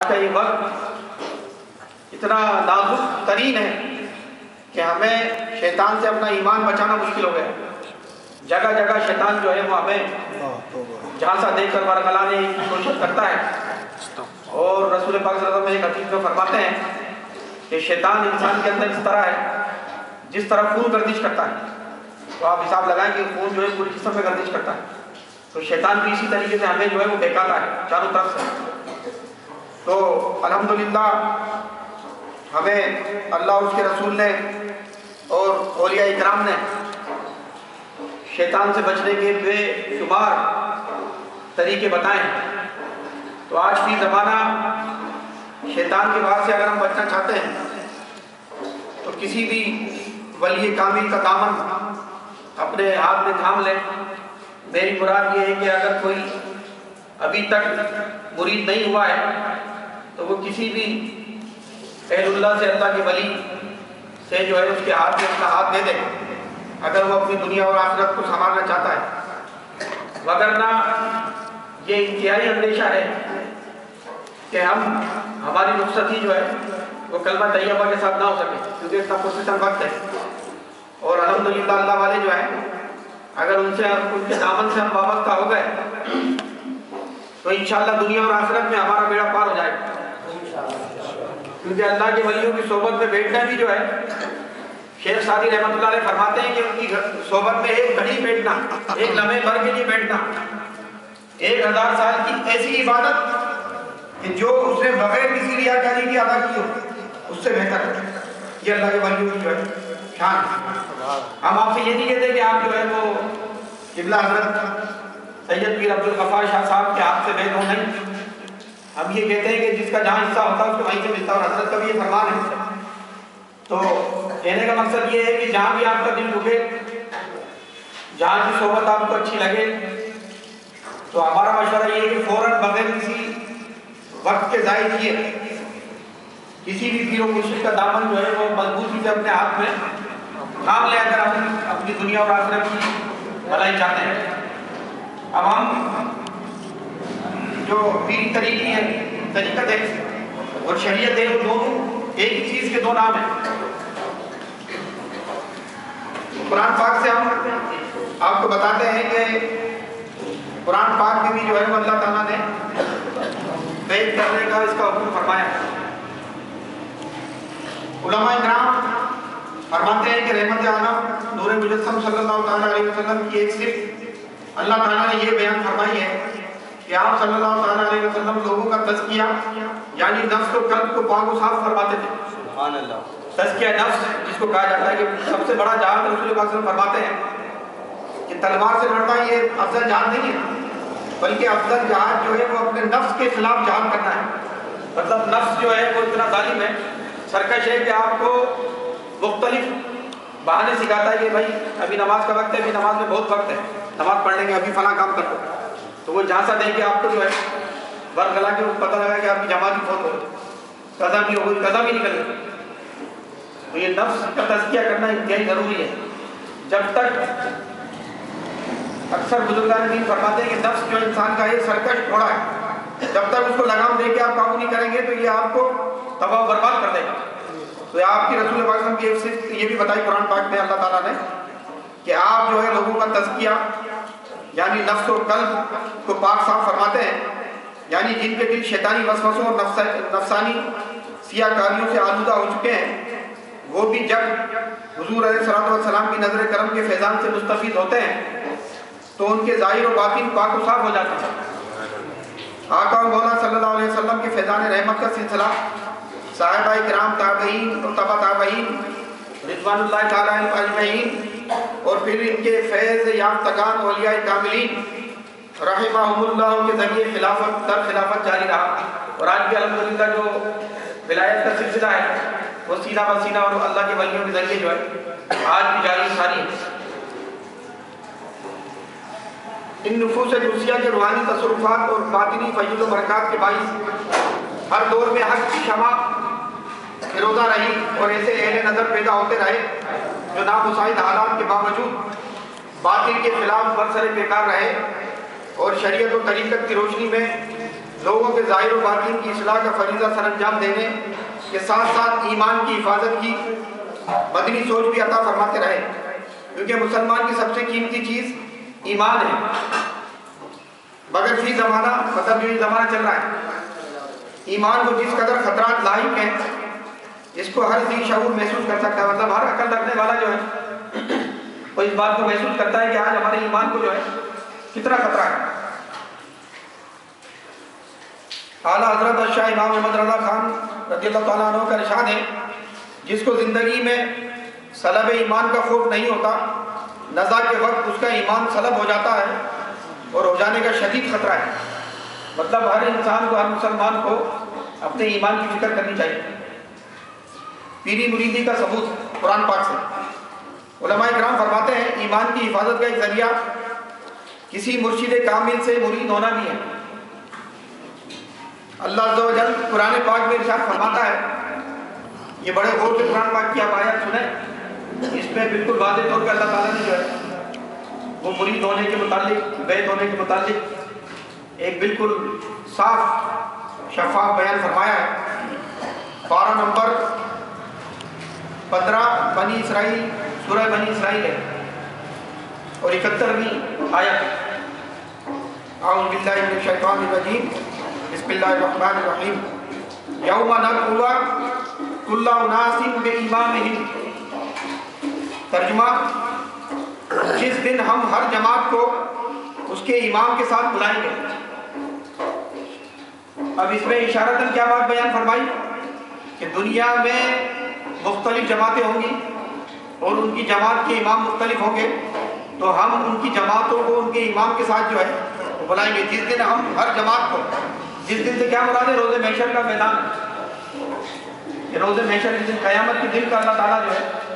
کا یہ وقت اتنا نازک ترین ہے کہ ہمیں شیطان سے اپنا ایمان بچانا مشکل ہو گیا. جگہ جگہ شیطان جو ہے وہ ہمیں جھانسا دے کر ورگلانے کی کوشش کرتا ہے. اور رسول پاک صلی اللہ علیہ وسلم ایک حدیث میں فرماتے ہیں کہ شیطان انسان کے اندر اس طرح ہے جس طرح خون گردش کرتا ہے. تو آپ حساب لگائیں کہ خون جو ہے پورے جسم میں گردش کرتا ہے. تو شیطان بھی اسی طریقے سے ہمیں جو ہے وہ بہکاتا ہے چاروں طرف سے. تو الحمدللہ ہمیں اللہ اور اس کے رسول نے اور اولیاء اکرام نے شیطان سے بچنے کے بے شمار طریقے بتائے ہیں. تو آج بھی زمانہ شیطان کے وار سے اگر ہم بچنا چاہتے ہیں تو کسی بھی ولی کامل کا دامن اپنے ہاتھ میں تھام لیں. میری مراد یہ ہے کہ اگر کوئی ابھی تک مرید نہیں ہوا ہے تو وہ کسی بھی اہل اللہ سے, اللہ کے ولی سے جو ہے اس کے ہاتھ میں اپنا ہاتھ دے دے اگر وہ اپنی دنیا اور آخرت کو سنبھالنا چاہتا ہے. وگرنہ یہ انتہائی اندیشہ ہے کہ ہماری رخصتی جو ہے وہ کلمہ طیبہ کے ساتھ نہ ہو سکے, کیونکہ اس کا پرسکون وقت ہے. اور الحمدللہ اللہ والے جو ہیں اگر ان کے دامن سے ہم وابستہ ہو گئے تو انشاءاللہ دنیا اور آخرت میں ہمارا بیڑا پار ہو جائے گا. کیونکہ اللہ کے ولیوں کی صحبت میں بیٹھنا بھی جو ہے, شیخ سعدی رحمۃ اللہ علیہ فرماتے ہیں کہ ان کی صحبت میں ایک گھڑی بیٹھنا, ایک لمحے بھر کے لیے بیٹھنا 1000 سال کی ایسی عبادت کہ جو اس نے بغیر کسی ریاکاری کی ادا کی ہو اس سے بہتر ہے. یہ اللہ کے ولیوں کی جو ہے شان ہے. ہم آپ سے یہ نہیں کہتے کہ آپ جو ہے وہ قبلہ حضرت سید پیر عبد الغفار شاہ صاحب کے ہاتھ سے بیت ہو, نہیں. ہم یہ کہتے ہیں کہ جس کا جہاں حصہ ہوتا ہے اس کو وہیں سے ملتا ہے, اور حضرت کا بھی یہ فرمان ہے. تو کہنے کا مقصد یہ ہے کہ جہاں بھی آپ کا دل رکے, جہاں کی صحبت آپ کو اچھی لگے, تو ہمارا مشورہ یہ ہے کہ فوراً بغیر کسی وقت کے ضائع کیے کسی بھی پیر و مرشد کا دامن جو ہے وہ مضبوطی سے اپنے ہاتھ میں تھام لے کر ہم اپنی دنیا اور آخرت کی بھلائی چاہتے ہیں. اب ہم جو پیری طریقی ہے, طریقت ہے اور شریعت ہے, وہ دونوں ایک ہی چیز کے دو نام ہیں. قرآن پاک سے ہم آپ کو بتاتے ہیں کہ قرآن پاک میں بھی جو ہے وہ اللہ تعالیٰ نے بیعت کرنے کا اس کا حکم فرمایا. علماء کرام فرماتے ہیں کہ رحمت عالم نور مجسم صلی اللہ تعالیٰ علیہ وسلم کی ایک صرف اللہ تعالیٰ نے یہ بیان فرمائی ہے کہ آپ صلی اللہ تعالیٰ علیہ وسلم لوگوں کا تزکیہ یعنی نفس و قلب کو پاک و صاف فرماتے تھے. سبحان اللہ. تزکیہ نفس جس کو کہا جاتا ہے کہ سب سے بڑا جہاد رسول پاک صلی اللہ علیہ وسلم فرماتے ہیں کہ تلوار سے لڑنا یہ افضل جہاد نہیں ہے, بلکہ افضل جہاد جو ہے وہ اپنے نفس کے خلاف جہاد کرنا ہے. مطلب نفس جو ہے وہ اتنا ظالم ہے, سرکش ہے کہ آپ کو مختلف بہانے سکھاتا ہے کہ بھائی ابھی نماز کا وقت ہے, ابھی نماز میں بہت وقت ہے, نماز پڑھنے کے ابھی فلاں کام کر دو. تو وہ جھانسا دے کے آپ کو جو ہے ورگلا کے پتہ لگا کہ آپ کی جماعت بھی بہت ہو گئی, قضا بھی ہو گئی, قضا بھی نکل گئی. تو یہ نفس کا تزکیہ کرنا انتہائی ضروری ہے. جب تک اکثر بزرگان دین فرماتے ہیں کہ نفس جو انسان کا ایک سرکش گھوڑا ہے, جب تک اس کو لگام دے کے آپ قابو نہیں کریں گے تو یہ آپ کو تباہ و برباد کر دے گا. تو آپ کی رسول پاک صلی اللہ علیہ وسلم کی ایک صفت یہ بھی بتائی قرآن پاک میں اللہ تعالیٰ نے کہ آپ جو ہے لوگوں کا تزکیہ یعنی نفس و قلب کو پاک صاف فرماتے ہیں, یعنی جن کے دل شیطانی وسوسوں اور نفسانی سیاہ کاریوں سے آلودہ ہو چکے ہیں, وہ بھی جب حضور علیہ الصلوۃ والسلام کی نظر کرم کے فیضان سے مستفید ہوتے ہیں تو ان کے ظاہر و باطن پاک و صاف ہو جاتے ہیں. آقا و مولا صلی اللہ علیہ وسلم کے فیضان رحمت کا سلسلہ صحابہ کرام, تابعین اور تبع تابعین رضوان اللہ تعالیٰ اجمعین اور پھر ان کے فیض یافتگان اولیاء کاملین رحمہم اللہ کے ذریعے خلافت در خلافت جاری رہا. اور آج بھی الحمدللہ جو ولایت کا سلسلہ ہے وہ سینہ بسینہ اور اللہ کے ولیوں کے ذریعے جو ہے آج بھی جاری ساری ہے. ان نفوس قدسیہ کے روحانی تصرفات اور باطنی فیض و برکات کے باعث ہر دور میں حق کی شمع فروزہ رہی اور ایسے اہل نظر پیدا ہوتے رہے جو نامساعد حالات کے باوجود باطل کے خلاف برسر بیکار رہے اور شریعت و طریقت کی روشنی میں لوگوں کے ظاہر و باطن کی اصلاح کا فریضہ سر انجام دینے کے ساتھ ساتھ ایمان کی حفاظت کی مدنی سوچ بھی عطا فرماتے رہے، کیونکہ مسلمان کی سب سے قیمتی چیز ایمان ہے۔ مگر فی زمانہ، مطلب جو یہ زمانہ چل رہا ہے، ایمان کو جس قدر خطرات لاحق ہیں اس کو ہر ذی شعور محسوس کر سکتا ہے، مطلب ہر عقل رکھنے والا جو ہے وہ اس بات کو محسوس کرتا ہے کہ آج ہمارے ایمان کو جو ہے کتنا خطرہ ہے۔ اعلیٰ حضرت الشاہ امام احمد رضا خان رضی اللہ تعالیٰ عنہ کا ارشاد ہے، جس کو زندگی میں سلب ایمان کا خوف نہیں ہوتا، نزا کے وقت اس کا ایمان سلب ہو جاتا ہے اور ہو جانے کا شدید خطرہ ہے۔ مطلب ہر انسان کو، ہر مسلمان کو اپنے ایمان کی فکر کرنی چاہیے۔ پیری مریدی کا ثبوت قرآن پاک سے، علماء کرام فرماتے ہیں ایمان کی حفاظت کا ایک ذریعہ کسی مرشد کامل سے مرید ہونا بھی ہے۔ اللہ عز و جل قرآن پاک میں ارشاد فرماتا ہے، یہ بڑے غور سے قرآن پاک کی آپ آیات سنیں، اس میں بالکل واضح طور پہ اللہ تعالیٰ نے جو ہے وہ مرید ہونے کے متعلق، بیعت ہونے کے متعلق ایک بالکل صاف شفاف بیان فرمایا ہے۔ پارہ نمبر 15 بنی اسرائیل، سورہ بنی اسرائیل ہے اور 71ویں آیت۔ اعوذ باللہ من الشیطان الرجیم، بسم اللہ الرحمن الرحیم، یوم ندعو کل اناس بامامہم۔ ترجمہ، جس دن ہم ہر جماعت کو اس کے امام کے ساتھ بلائیں گے۔ اب اس میں اشارتاً کیا بات بیان فرمائی کہ دنیا میں مختلف جماعتیں ہوں گی اور ان کی جماعت کے امام مختلف ہوں گے، تو ہم ان کی جماعتوں کو ان کے امام کے ساتھ جو ہے بلائیں گے۔ جس دن ہم ہر جماعت کو، جس دن سے کیا مراد ہے؟ روز محشر کا میدان۔ یہ روز محشر جس دن، قیامت کے دن کا اللہ تعالیٰ جو ہے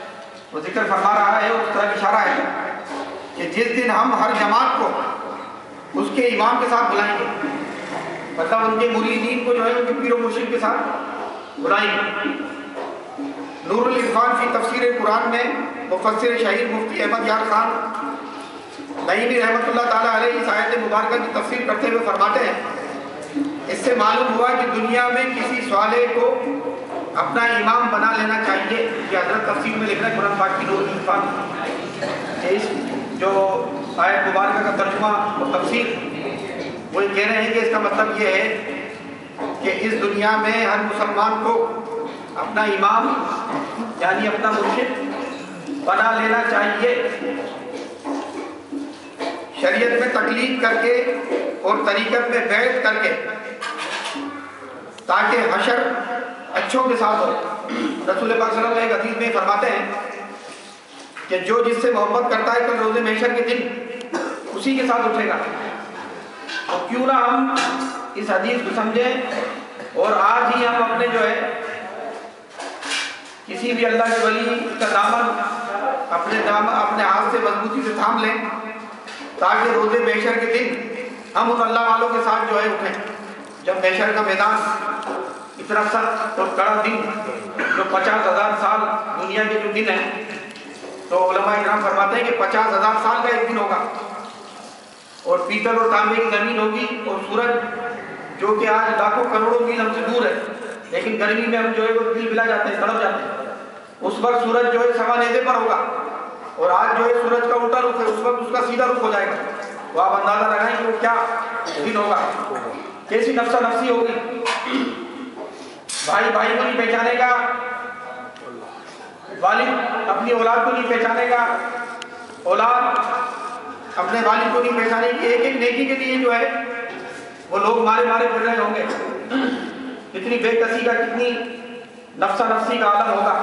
وہ ذکر فرما رہا ہے، اور اس طرح اشارہ ہے کہ جس دن ہم ہر جماعت کو اس کے امام کے ساتھ بلائیں گے، مطلب ان کے مریدین کو جو ہے ان کے پیر و مرشد کے ساتھ بلائیں گے۔ نور العرفان فی تفسیر قرآن میں مفسر شہید مفتی احمد یار خان نعیمی رحمۃ اللہ تعالیٰ علیہ اس آیت مبارکہ کی تفسیر کرتے ہوئے فرماتے ہیں، اس سے معلوم ہوا کہ دنیا میں کسی صالح کو اپنا امام بنا لینا چاہیے۔ یہ حضرت تفسیر میں لکھ رہا ہے قرآن پاک کی نور العرفان، اس جو آیت مبارکہ کا ترجمہ اور تفسیر وہ یہ کہہ رہے ہیں کہ اس کا مطلب یہ ہے کہ اس دنیا میں ہر مسلمان کو اپنا امام یعنی اپنا مرشد بنا لینا چاہیے، شریعت میں تقلید کر کے اور طریقت میں بیعت کر کے، تاکہ حشر اچھوں کے ساتھ ہو۔ رسول پاک صلی اللہ علیہ وسلم ایک حدیث میں فرماتے ہیں کہ جو جس سے محبت کرتا ہے کل روز محشر کے دن اسی کے ساتھ اٹھے گا۔ تو کیوں نہ ہم اس حدیث کو سمجھیں اور آج ہی ہم اپنے جو ہے کسی بھی اللہ کے ولی کا دامن اپنے ہاتھ سے مضبوطی سے تھام لیں، تاکہ روز محشر کے دن ہم ان اللہ والوں کے ساتھ جو ہے اٹھیں۔ جب محشر کا میدان اتنا سخت اور کڑا دن، جو 50,000 سال دنیا کے جو دن ہیں، تو علماء کرام فرماتے ہیں کہ 50,000 سال کا ایک دن ہوگا، اور پیتل اور تانبے کی زمین ہوگی، اور سورج جو کہ آج لاکھوں کروڑوں میل ہم سے دور ہے، لیکن گرمی میں ہم جو ہے وہ دل بلا جاتے ہیں، تڑپ جاتے ہیں۔ اس وقت سورج جو ہے سوا نیزے پر ہوگا، اور آج جو ہے سورج کا الٹا رخ ہے، اس وقت اس کا سیدھا رخ ہو جائے گا۔ تو آپ اندازہ لگائیں کہ وہ کیا دن ہوگا، کیسی نفسا نفسی ہوگی۔ بھائی بھائی کو نہیں پہچانے گا، والد اپنی اولاد کو نہیں پہچانے گا، اولاد اپنے والد کو نہیں پہچانے گی۔ ایک ایک نیکی کے لیے جو ہے وہ لوگ مارے مارے پھر رہے ہوں گے۔ کتنی بے کسی کا، کتنی نفسا نفسی کا عالم ہوگا۔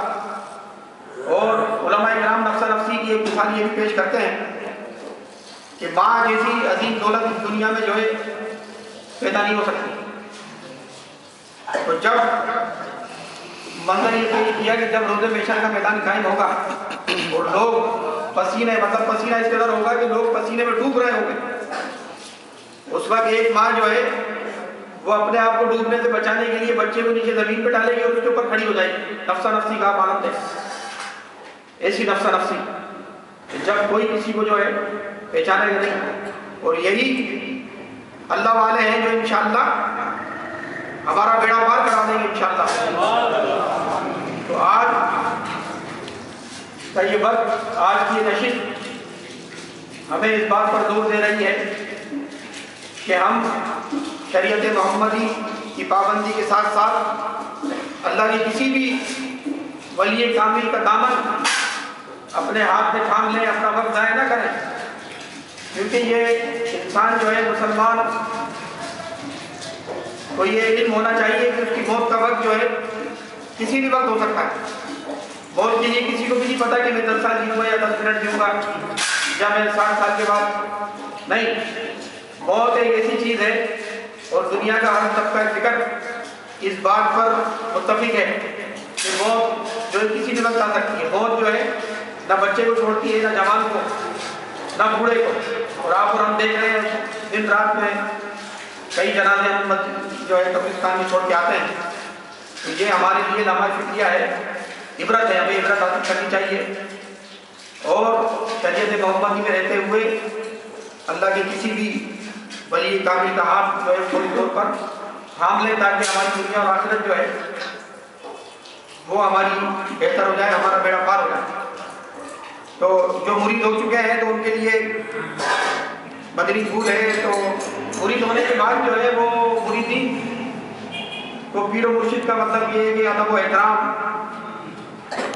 اور علماء کرام نفسا نفسی کی ایک مثال یہ بھی پیش کرتے ہیں کہ ماں جیسی عظیم دولت اس دنیا میں جو ہے پیدا نہیں ہو سکتی۔ تو جب منظر یہ پیش کیا کہ جب روز محشر کا میدان قائم ہوگا اور لوگ پسینے، مطلب پسینہ اس قدر ہوگا کہ لوگ پسینے میں ڈوب رہے ہوں گے، اس وقت ایک ماں جو ہے وہ اپنے آپ کو ڈوبنے سے بچانے کے لیے بچے کو نیچے زمین پہ ڈالے گی اور اس کے اوپر کھڑی ہو جائے گی۔ نفسا نفسی کا عالم ہے، ایسی نفسا نفسی جب کوئی کسی کو جو ہے پہچانے گا نہیں۔ اور یہی اللہ والے ہیں جو انشاءاللہ ہمارا بیڑا پار کرا دیں گے انشاءاللہ۔ تو آج کا یہ وقت، آج کی یہ نشست ہمیں اس بات پر زور دے رہی ہے کہ ہم شریعت محمدی کی پابندی کے ساتھ ساتھ اللہ کے کسی بھی ولی کامل کا دامن اپنے ہاتھ میں تھام لیں، اپنا وقت ضائع نہ کریں، کیونکہ یہ انسان جو ہے مسلمان کو یہ علم ہونا چاہیے کہ اس کی موت کا وقت جو ہے کسی بھی وقت ہو سکتا ہے۔ موت کے لیے کسی کو بھی نہیں پتا کہ میں 10 سال جیوں گا یا 10 منٹ جیوں گا یا میں 60 سال کے بعد، نہیں، موت ایک ایسی چیز ہے اور دنیا کا ہر طبقہ فکر اس بات پر متفق ہے کہ موت جو ہے کسی بھی وقت آ سکتی ہے۔ موت جو ہے نہ بچے کو چھوڑتی ہے، نہ جوان کو، نہ بوڑھے کو، اور آپ اور ہم دیکھ رہے ہیں دن رات میں کئی جنازے ہم جو ہے قبرستان میں چھوڑ کے آتے ہیں۔ تو یہ ہمارے لیے لمحہ فکریہ ہے، عبرت ہے، ہمیں عبرت حاصل کرنی چاہیے اور شریعت محمدی میں رہتے ہوئے اللہ کے کسی بھی ولی کامل کا ہاتھ جو ہے فوری طور پر تھام لیں تاکہ ہماری دنیا اور آخرت جو ہے وہ ہماری بہتر ہو جائے، ہمارا بیڑا پار ہو جائے۔ تو جو مرید ہو چکے ہیں تو ان کے لیے مدنی پھول ہے، تو مرید ہونے کے بعد جو ہے وہ مریدین تو پیر و مرشد کا مطلب یہ ہے کہ ادب و احترام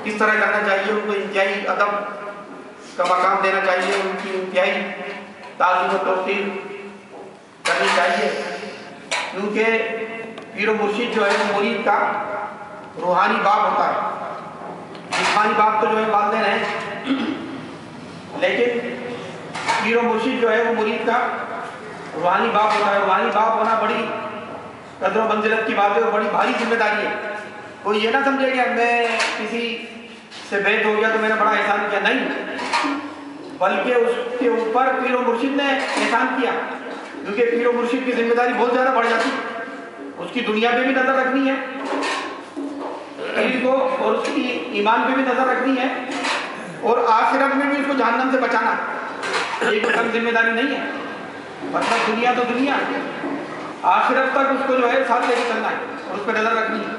کس طرح کرنا چاہیے، ان کو انتہائی ادب کا مقام دینا چاہیے، ان کی انتہائی تعظیم و توقیر کرنی چاہیے، کیونکہ پیر و مرشد جو ہے وہ مرید کا روحانی باپ ہوتا ہے۔ جسمانی باپ تو جو ہے والدین ہیں، لیکن پیر و مرشد جو ہے وہ مرید کا روحانی باپ ہوتا ہے۔ روحانی باپ ہونا بڑی قدر و منزلت کی بات ہے اور بڑی بھاری ذمہ داری ہے۔ کوئی یہ نہ سمجھے کہ میں کسی سے بیعت ہو گیا تو میں نے بڑا احسان کیا، نہیں، بلکہ اس کے اوپر پیر و مرشد نے احسان کیا، کیونکہ پیر و مرشد کی ذمہ داری بہت زیادہ بڑھ جاتی ہے۔ اس کی دنیا پہ بھی نظر رکھنی ہے پیر کو، اور اس کی ایمان پہ بھی نظر رکھنی ہے، اور آخرت میں بھی اس کو جہنم سے بچانا ہے۔ یہ کوئی کم ذمہ داری نہیں ہے، مطلب دنیا تو دنیا، آخرت تک اس کو جو ہے ساتھ لے کے چلنا ہے اور اس پہ نظر رکھنی ہے۔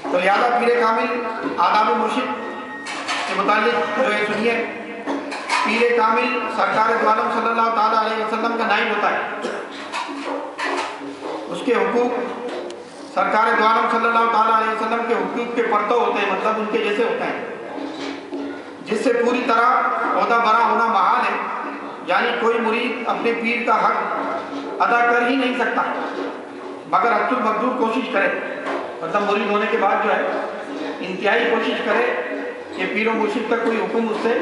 تو لہٰذا پیر کامل آداب مرشد کے متعلق جو ہے سنیے، پیر کامل سرکار دو عالم صلی اللہ تعالیٰ علیہ وسلم کا نائب ہوتا ہے۔ اس کے حقوق سرکار دو عالم صلی اللہ تعالیٰ علیہ وسلم کے حقوق کے پرتو ہوتے ہیں، مطلب ان کے جیسے ہوتے ہیں، جس سے پوری طرح عہدہ برا ہونا محال ہے، یعنی کوئی مرید اپنے پیر کا حق ادا کر ہی نہیں سکتا مگر حد المقدور کوشش کرے، مطلب مرید ہونے کے بعد جو ہے انتہائی کوشش کرے کہ پیر و مرشد کا کوئی حکم اس سے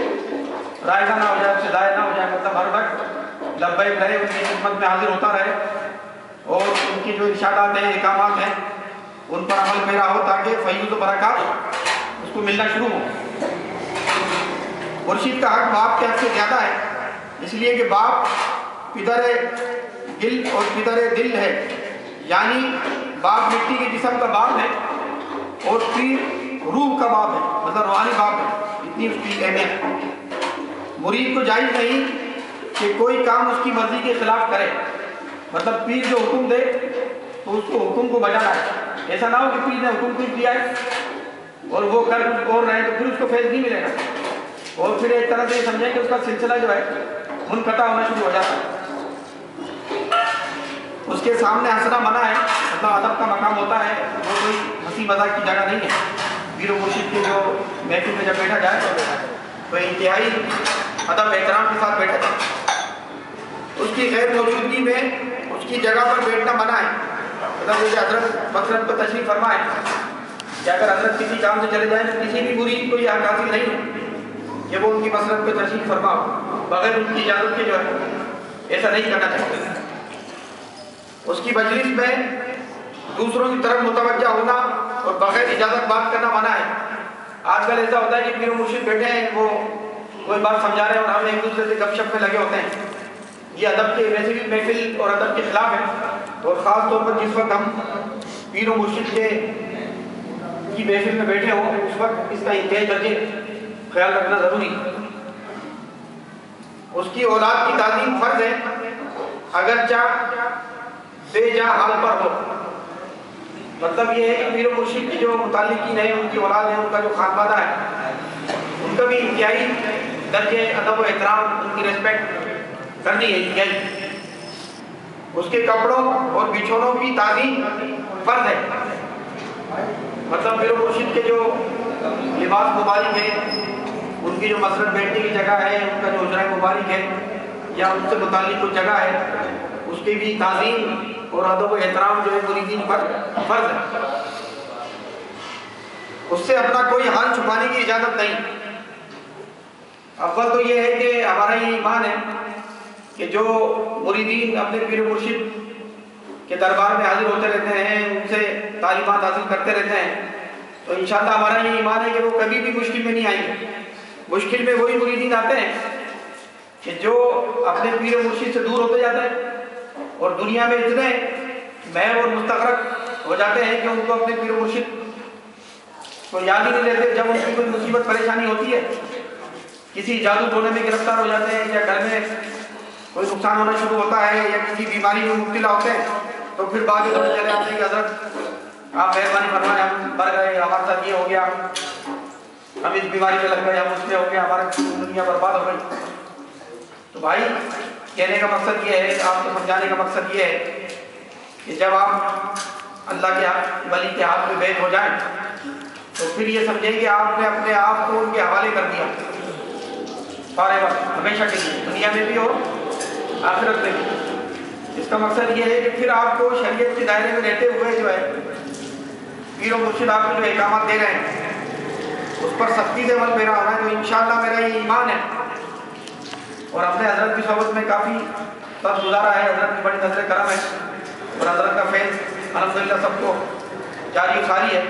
رائگہ نہ ہو جائے، اس سے ضائع نہ ہو جائے، مطلب ہر وقت لبیک رہے، ان کی خدمت میں حاضر ہوتا رہے اور ان کی جو ارشادات ہیں، احکامات ہیں، ان پر عمل پیرا ہو تاکہ فیض و برکات اس کو ملنا شروع ہو۔ مرشد کا حق باپ کے حق سے زیادہ ہے، اس لیے کہ باپ پدر دل اور پدر دل ہے، یعنی باپ مٹی کے جسم کا باپ ہے اور پیر روح کا باپ ہے، مطلب روحانی باپ ہے، اتنی اس کی اہمیت۔ مرید کو جائز نہیں کہ کوئی کام اس کی مرضی کے خلاف کرے، مطلب پیر جو حکم دے تو اس کو حکم کو بجانا ہے، ایسا نہ ہو کہ پیر نے حکم کچھ دیا ہے اور وہ کر کچھ اور رہے تو پھر اس کو فیض نہیں ملے گا، اور پھر ایک طرح سے یہ سمجھیں کہ اس کا سلسلہ جو ہے منقطع ہونا شروع ہو جاتا ہے۔ اس کے سامنے ہنسنا منع ہے، مطلب ادب کا مقام ہوتا ہے، وہ کوئی ہنسی مذاق کی جگہ نہیں ہے۔ پیر و مرشد کے جو محفل میں جب بیٹھا جائے تو انتہائی ادب احترام کے ساتھ بیٹھا جائے۔ اس کی غیر موجودگی میں اس کی جگہ پر بیٹھنا منع ہے، مطلب جیسے حضرت مسجد پر تشریف فرما ہے کہ اگر حضرت کسی کام سے چلے جائیں تو کسی بھی مرید کو یہ حق حاصل نہیں ہو کہ وہ ان کی مسجد پر تشریف فرما ہو بغیر ان کی اجازت کے، جو ہے ایسا نہیں کرنا چاہتے۔ اس کی مجلس میں دوسروں کی طرف متوجہ ہونا اور بغیر اجازت بات کرنا منع ہے۔ آج کل ایسا ہوتا ہے کہ پیر و مرشد بیٹھے ہیں، وہ کوئی بات سمجھا رہے ہیں اور ہم ایک دوسرے سے گپ شپ میں لگے ہوتے ہیں، یہ ادب کے ویسے بھی محفل اور ادب کے خلاف ہے، اور خاص طور پر جس وقت ہم پیر و مرشد کی محفل میں بیٹھے ہوں اس وقت اس کا انتہائی درجے خیال رکھنا ضروری ہے۔ اس کی اولاد کی تعلیم فرض ہے، اگرچہ بے جا حال پر ہو، مطلب یہ ہے کہ پیر و مرشد کی جو متعلقین ہیں، ان کی اولاد ہیں، ان کا جو خانوادہ ہے، ان کا بھی انتہائی درجے ادب و احترام، ان کی ریسپیکٹ کرنی ہے انتہائی. اس کے کپڑوں اور بچھونوں کی تعظیم فرض ہے. مطلب پیر و مرشد کے جو لباس مبارک ہے، ان کی جو مسجد بیٹھنے کی جگہ ہے، ان کا جو حجرہ مبارک ہے یا ان سے متعلق کوئی جگہ ہے، اس کی بھی تعظیم اور ادب و احترام جو ہے مریدین پر فرض ہے. اس سے اپنا کوئی حال چھپانے کی اجازت نہیں. اول تو یہ ہے کہ ہمارا یہ ایمان ہے کہ جو مریدین اپنے پیر و مرشد کے دربار میں حاضر ہوتے رہتے ہیں، ان سے تعلیمات حاصل کرتے رہتے ہیں، تو انشاءاللہ ہمارا یہ ایمان ہے کہ وہ کبھی بھی مشکل میں نہیں آئیں گے. مشکل میں وہی مریدین آتے ہیں کہ جو اپنے پیر و مرشد سے دور ہوتے جاتے ہیں اور دنیا میں اتنے محو اور مستغرق ہو جاتے ہیں کہ ان کو اپنے پیر و مرشد کو یاد ہی نہیں لیتے. جب ان کی کوئی مصیبت پریشانی ہوتی ہے، کسی جادو ٹونے میں گرفتار ہو جاتے ہیں، یا گھر میں کوئی نقصان ہونا شروع ہوتا ہے، یا کسی بیماری میں مبتلا ہوتے ہیں، تو پھر بعد میں چلے آتے ہیں کہ حضرت آپ مہربانی فرمائیں، ہم مر گئے، ہمارے ساتھ یہ ہو گیا، ہم اس بیماری میں لگ گئے، ہم اس میں ہو گیا، ہماری دنیا برباد ہو گئی. تو بھائی کہنے کا مقصد یہ ہے، آپ کو سمجھانے کا مقصد یہ ہے کہ جب آپ اللہ کے ولی کے ہاتھ میں بیعت ہو جائیں تو پھر یہ سمجھیں کہ آپ نے اپنے آپ کو ان کے حوالے کر دیا سارے وقت، ہمیشہ کے لیے، دنیا میں بھی اور آخرت میں بھی. اس کا مقصد یہ ہے کہ پھر آپ کو شریعت کے دائرے میں رہتے ہوئے جو ہے پیر و مرشد آپ کو جو احکامات دے رہے ہیں اس پر سختی سے عمل پیرا ہونا ہے. تو انشاءاللہ میرا یہ ایمان ہے. اور اپنے حضرت کی صحبت میں کافی سب گزارا ہے، حضرت کی بڑی نظر کرم ہے اور حضرت کا فیض الحمدللہ سب کو جاری و ساری ہے.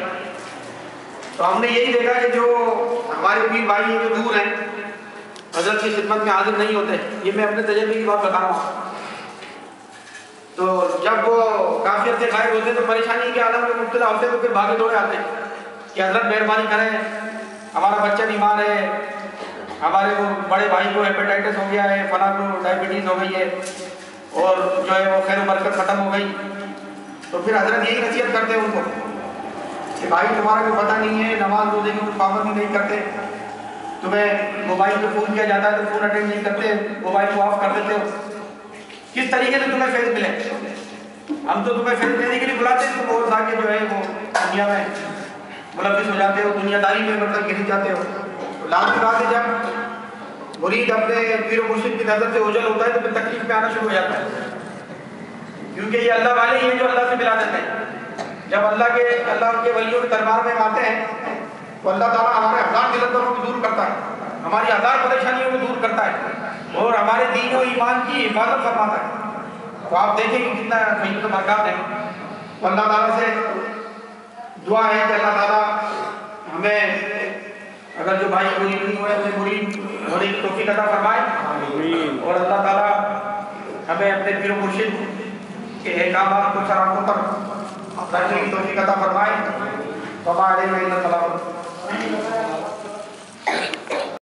تو ہم نے یہی دیکھا کہ جو ہمارے پیر بھائی ہیں جو دور ہیں، حضرت کی خدمت میں حاضر نہیں ہوتے، یہ میں اپنے تجربے کی بات بتا رہا ہوں. تو جب وہ کافی عرصے غائب ہوتے ہیں تو پریشانی کے عالم میں مبتلا ہوتے ہیں، تو پھر بھاگے دوڑے آتے ہیں کہ حضرت مہربانی کریں، ہمارا بچہ بیمار ہے، ہمارے وہ بڑے بھائی کو ہیپیٹائٹس ہو گیا ہے، فلاں کو ڈائبٹیز ہو گئی ہے، اور جو ہے وہ خیر و برکت ختم ہو گئی. تو پھر حضرت یہی نصیحت کرتے ہیں ان کو کہ بھائی تمہارا کوئی پتہ نہیں ہے، نماز روزے کی پابندی نہیں کرتے، تمہیں موبائل پہ فون کیا جاتا ہے تو فون اٹینڈ نہیں کرتے، موبائل کو آف کر دیتے ہو، کس طریقے سے تمہیں فیض ملے؟ ہم تو تمہیں فیض دینے کے لیے بلاتے ہیں، تم اور آ کے جو ہے وہ دنیا میں ملوث ہو جاتے ہو، دنیا داری میں مطلب گر جاتے ہو. لازمی بات ہے جب مرید اپنے پیر و مرشد کی نظر سے اوجھل ہوتا ہے تو پھر تکلیف میں آنا شروع ہو جاتا ہے، کیونکہ یہ اللہ والے ہی ہیں جو اللہ سے ملا دیتے ہیں. جب اللہ کے ولیوں کے دربار میں آتے ہیں تو اللہ تعالیٰ ہمارے ہزار دلندروں کو دور کرتا ہے، ہماری ہزار پریشانیوں کو دور کرتا ہے اور ہمارے دین و ایمان کی حفاظت فرماتا ہے. تو آپ دیکھیں کہ کتنا فضیلت و برکات ہے. تو اللہ تعالیٰ سے دعا ہے کہ اللہ تعالیٰ ہمیں، اگر جو بھائی مرید نہیں ہوئے اپنے مرید ہونے کی توفیق عطا فرمائے، اور اللہ تعالیٰ ہمیں اپنے پیر و مرشد کے احکامات کو سراغوں پر رکھنے کی توفیق عطا فرمائے. وما علینا الا البلاغ.